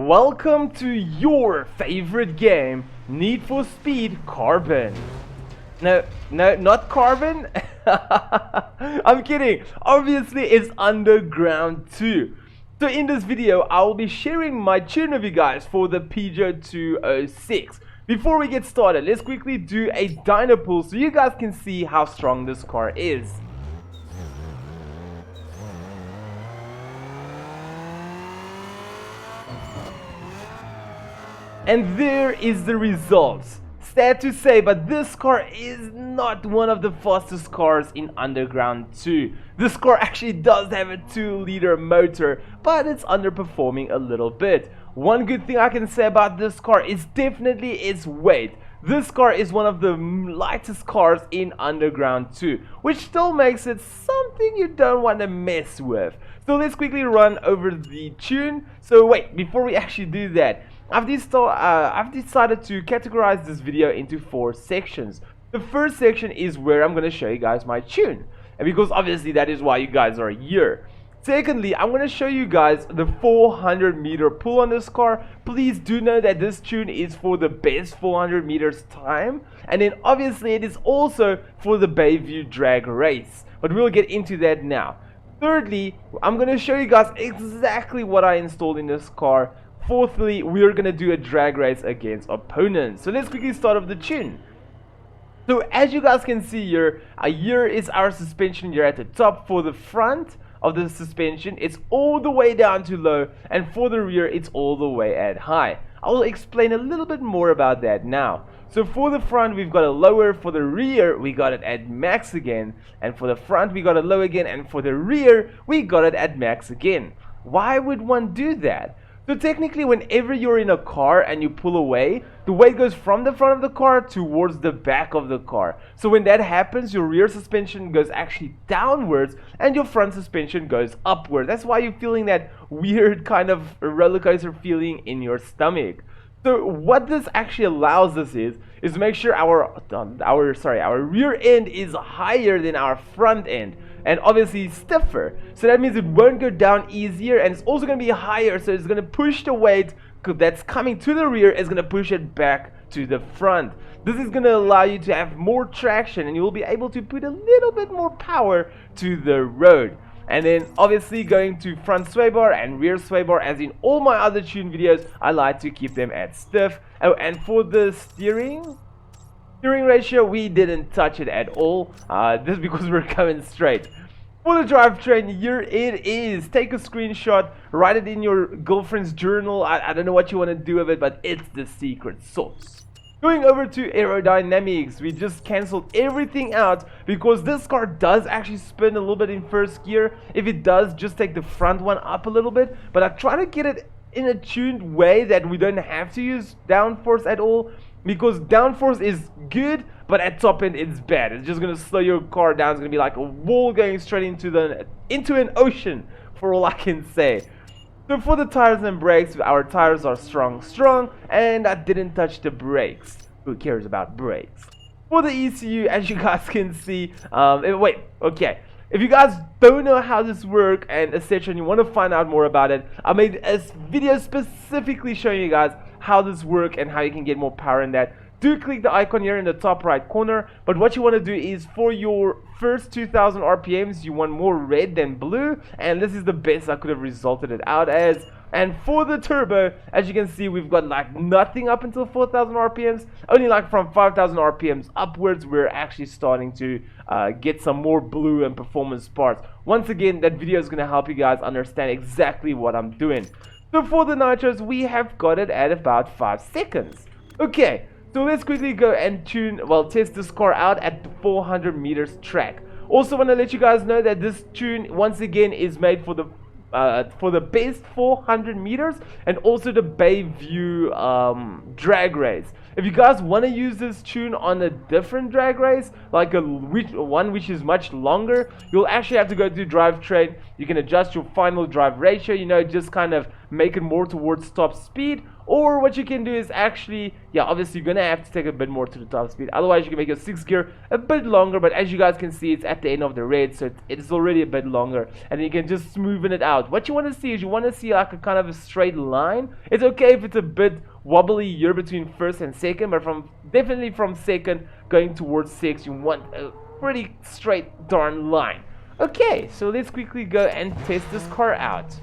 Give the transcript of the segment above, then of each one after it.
welcome to your favorite game, Need for Speed Carbon. No, not Carbon. I'm kidding. Obviously, it's Underground 2. So in this video, I will be sharing my tune with you guys for the Peugeot 206. Before we get started, let's quickly do a dyno pull so you guys can see how strong this car is. And there is the results. Sad to say, but this car is not one of the fastest cars in Underground 2. This car actually does have a 2-liter motor, but it's underperforming a little bit. One good thing I can say about this car is definitely its weight. This car is one of the lightest cars in Underground 2, which still makes it something you don't want to mess with. So let's quickly run over the tune. So wait, before we actually do that, I've decided to categorize this video into 4 sections. The first section is where I'm going to show you guys my tune, and because obviously that is why you guys are here. Secondly, I'm going to show you guys the 400-meter pull on this car. Please do know that this tune is for the best 400 meters time, and then obviously it is also for the Bayview drag race, but we'll get into that now. Thirdly, I'm going to show you guys exactly what I installed in this car. Fourthly, we're going to do a drag race against opponents. So let's quickly start off the tune. So as you guys can see here is our suspension here at the top. For the front of the suspension, it's all the way down to low, and for the rear, it's all the way at high. I will explain a little bit more about that now. So for the front, we've got a lower. For the rear, we got it at max again, and for the front, we got a low again, and for the rear, we got it at max again. Why would one do that? So technically, whenever you're in a car and you pull away, the weight goes from the front of the car towards the back of the car. So when that happens, your rear suspension goes actually downwards and your front suspension goes upwards. That's why you're feeling that weird kind of roller coaster feeling in your stomach. So what this actually allows us is to make sure our rear end is higher than our front end, and obviously stiffer. So that means it won't go down easier, and it's also going to be higher, so it's going to push the weight that's coming to the rear, is going to push it back to the front. This is going to allow you to have more traction, and you will be able to put a little bit more power to the road. And then obviously going to front sway bar and rear sway bar, as in all my other tune videos, I like to keep them at stiff. Oh, and for the steering ratio, we didn't touch it at all. This is because we're coming straight. For the drivetrain, here it is. Take a screenshot, write it in your girlfriend's journal. I don't know what you want to do with it, but it's the secret sauce. Going over to aerodynamics, we just cancelled everything out because this car does actually spin a little bit in first gear. If it does, just take the front one up a little bit, but I try to get it in a tuned way that we don't have to use downforce at all, because downforce is good, but at top end it's bad. It's just going to slow your car down. It's going to be like a wall going straight into an ocean, for all I can say. So for the tires and brakes, our tires are strong, and I didn't touch the brakes. Who cares about brakes? For the ECU, as you guys can see, if you guys don't know how this works and etc., and you want to find out more about it, I made a video specifically showing you guys how this works and how you can get more power in that. Do click the icon here in the top right corner, but what you want to do is for your first 2000 RPMs, you want more red than blue, and this is the best I could have resulted it out as. And for the turbo, as you can see, we've got like nothing up until 4000 RPMs, only like from 5000 RPMs upwards, we're actually starting to get some more blue and performance parts. Once again, that video is going to help you guys understand exactly what I'm doing. So for the nitros, we have got it at about 5 seconds. Okay. So let's quickly go and test this car out at the 400 meters track. Also want to let you guys know that this tune once again is made for the best 400 meters and also the Bayview drag race. If you guys want to use this tune on a different drag race, like one which is much longer, you'll actually have to go to drivetrain. You can adjust your final drive ratio, just kind of make it more towards top speed, or what you can do is actually, yeah, obviously you're gonna have to take a bit more to the top speed, otherwise you can make your 6th gear a bit longer, but as you guys can see, it's at the end of the raid, so it's already a bit longer, and then you can just smoothen it out. What you want to see is you want to see like a kind of a straight line. It's okay if it's a bit wobbly here between 1st and 2nd, but definitely from 2nd going towards 6th, you want a pretty straight darn line. Okay, so let's quickly go and test this car out.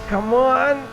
Come on!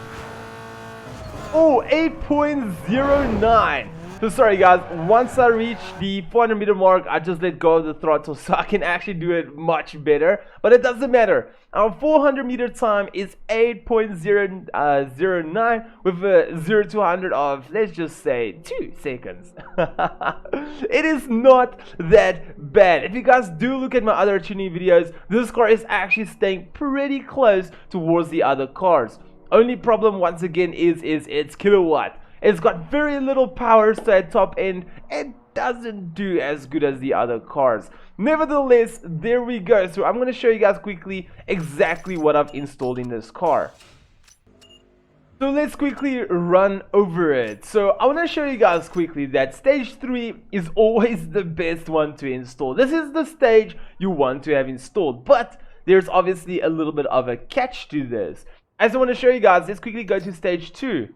Oh, 8.09. So sorry guys, once I reach the 400 meter mark, I just let go of the throttle so I can actually do it much better. But it doesn't matter. Our 400 meter time is 8.009 with a 0 to 100 of, let's just say, 2 seconds. It is not that bad. If you guys do look at my other tuning videos, this car is actually staying pretty close towards the other cars. Only problem once again is its kilowatt. It's got very little power, so at top end it doesn't do as good as the other cars. Nevertheless, there we go. So I'm going to show you guys quickly exactly what I've installed in this car. So let's quickly run over it. So I want to show you guys quickly that stage 3 is always the best one to install. This is the stage you want to have installed, but there's obviously a little bit of a catch to this. As I want to show you guys, let's quickly go to stage 2.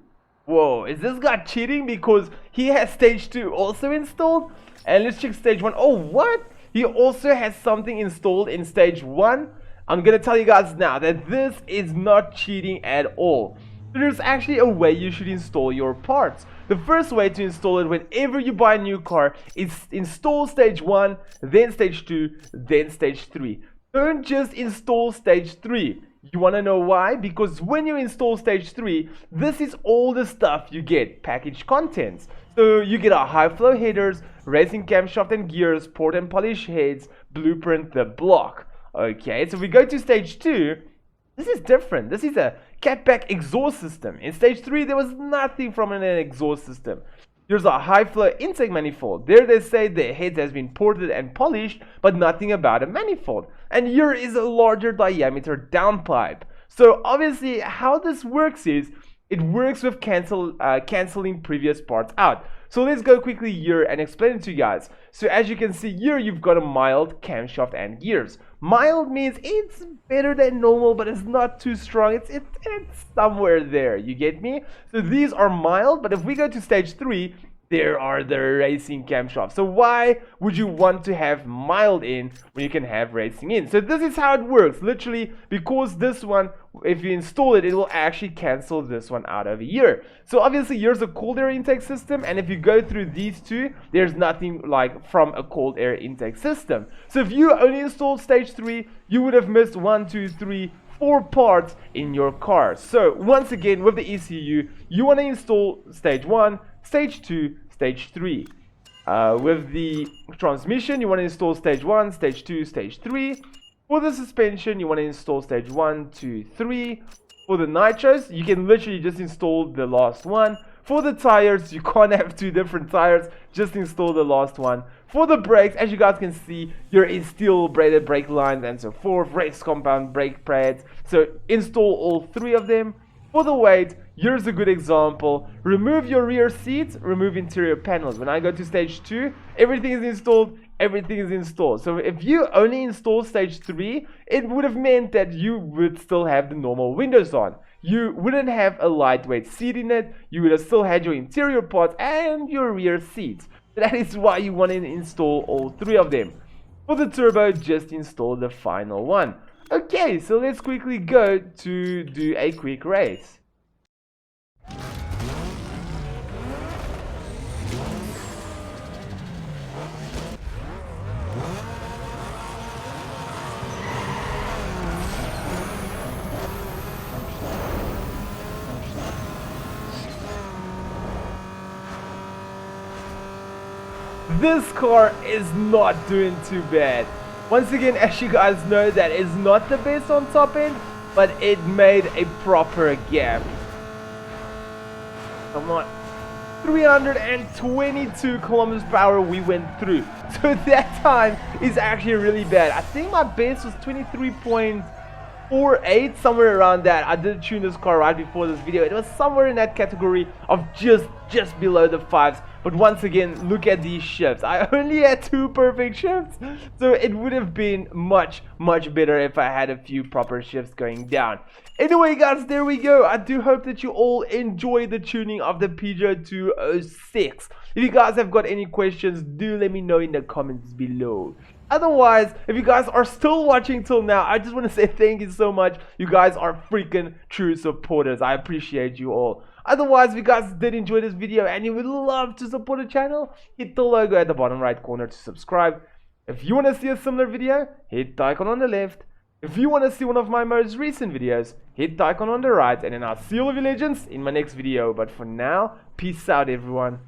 Whoa, is this guy cheating because he has stage 2 also installed? And let's check stage 1. Oh, what? He also has something installed in stage 1. I'm gonna tell you guys now that this is not cheating at all. There's actually a way you should install your parts. The first way to install it whenever you buy a new car is install stage 1, then stage 2, then stage 3. Don't just install stage 3. You want to know why? Because when you install stage 3, this is all the stuff you get, package contents. So you get our high flow headers, racing camshaft and gears, port and polish heads, blueprint, the block. Okay, so if we go to stage 2, this is different. This is a catback exhaust system. In stage 3, there was nothing from an exhaust system. Here's a high flow intake manifold. There they say the head has been ported and polished, but nothing about a manifold. And here is a larger diameter downpipe. So obviously how this works is, it works with cancelling previous parts out. So let's go quickly here and explain it to you guys. So as you can see here, you've got a mild camshaft and gears. Mild means it's better than normal, but it's not too strong. It's somewhere there, you get me? So these are mild, but if we go to stage 3, there are the racing camshafts. So why would you want to have mild in when you can have racing in? So this is how it works, literally, because this one, if you install it, it will actually cancel this one out over here. So obviously here's a cold air intake system, and if you go through these two, there's nothing like from a cold air intake system. So if you only installed stage 3, you would have missed 1, 2, 3, 4 parts in your car. So once again, with the ECU, you want to install stage 1, stage 2, stage 3. With the transmission, you want to install stage 1, stage 2, stage 3. For the suspension, you want to install stage 1, 2, 3. For the nitros, you can literally just install the last one. For the tires, you can't have 2 different tires, just install the last one. For the brakes, as you guys can see, there is steel braided brake lines and so forth, race compound brake pads. So install all 3 of them. For the weight, here's a good example. Remove your rear seats, remove interior panels. When I go to stage 2, everything is installed, everything is installed. So if you only install stage 3, it would have meant that you would still have the normal windows on. You wouldn't have a lightweight seat in it, you would have still had your interior parts and your rear seats. That is why you want to install all 3 of them. For the turbo, just install the final one. Okay, so let's quickly go to do a quick race. This car is not doing too bad. Once again, as you guys know, that is not the best on top end, but it made a proper gap. Come on. 322 kilometers per hour we went through. So that time is actually really bad. I think my best was 23.48, somewhere around that. I did tune this car right before this video. It was somewhere in that category of just below the 5s. But once again, look at these shifts. I only had 2 perfect shifts, so it would have been much better if I had a few proper shifts going down. Anyway guys, there we go. I do hope that you all enjoyed the tuning of the Peugeot 206. If you guys have got any questions, do let me know in the comments below. Otherwise, if you guys are still watching till now, I just want to say thank you so much. You guys are freaking true supporters. I appreciate you all. Otherwise, if you guys did enjoy this video and you would love to support the channel, hit the logo at the bottom right corner to subscribe. If you want to see a similar video, hit the icon on the left. If you want to see one of my most recent videos, hit the icon on the right, and then I'll see all of you legends in my next video. But for now, peace out everyone.